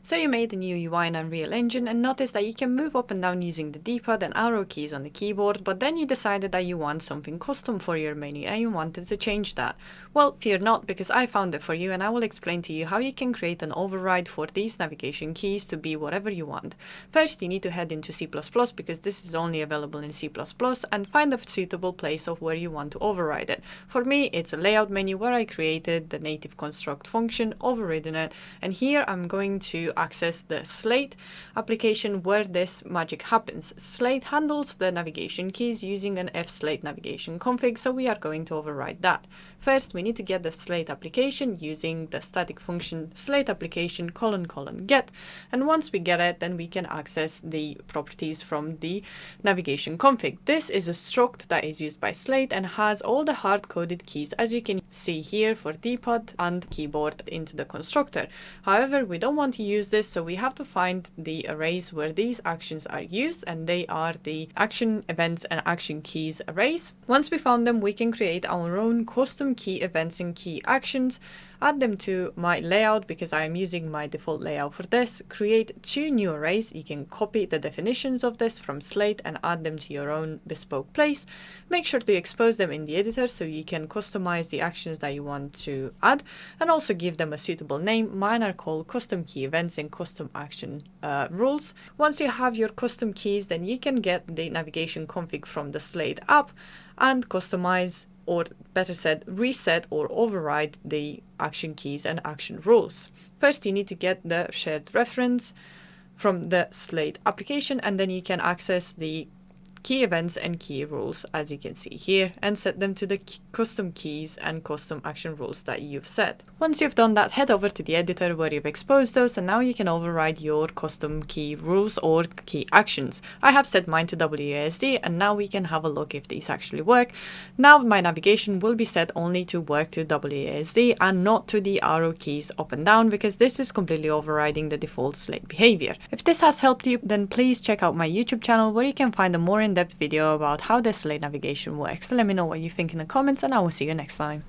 So you made a new UI in Unreal Engine and noticed that you can move up and down using the D-pad and arrow keys on the keyboard, but then you decided that you want something custom for your menu and you wanted to change that. Well, fear not, because I found it for you and I will explain to you how you can create an override for these navigation keys to be whatever you want. First, you need to head into C++ because this is only available in C++ and find a suitable place of where you want to override it. For me, it's a layout menu where I created the native construct function, overridden it, and here I'm going to access the Slate application where this magic happens. Slate handles the navigation keys using an fslate navigation config, so we are going to override that. First, we need to get the Slate application using the static function slate application : get, and once we get it, then we can access the properties from the navigation config. This is a struct that is used by Slate and has all the hard-coded keys, as you can see here, for D-pad and keyboard into the constructor. However, we don't want to use this, so we have to find the arrays where these actions are used, and they are the action events and action keys arrays. Once we found them, we can create our own custom key events and key actions, add them to my layout because I am using my default layout for this, create 2 new arrays. You can copy the definitions of this from Slate and add them to your own bespoke place. Make sure to expose them in the editor so you can customize the actions that you want to add, and also give them a suitable name. Mine are called custom key events and custom action rules. Once you have your custom keys, then you can get the navigation config from the Slate app and customize, or better said, reset or override the action keys and action rules. First, you need to get the shared reference from the Slate application, and then you can access the key events and key rules, as you can see here, and set them to the custom keys and custom action rules that you've set. Once you've done that, head over to the editor where you've exposed those, and now you can override your custom key rules or key actions. I have set mine to WASD, and now we can have a look if these actually work. Now my navigation will be set only to work to WASD and not to the arrow keys up and down, because this is completely overriding the default Slate behavior. If this has helped you, then please check out my YouTube channel where you can find a more in-depth video about how the Slate navigation works. So let me know what you think in the comments, and I will see you next time.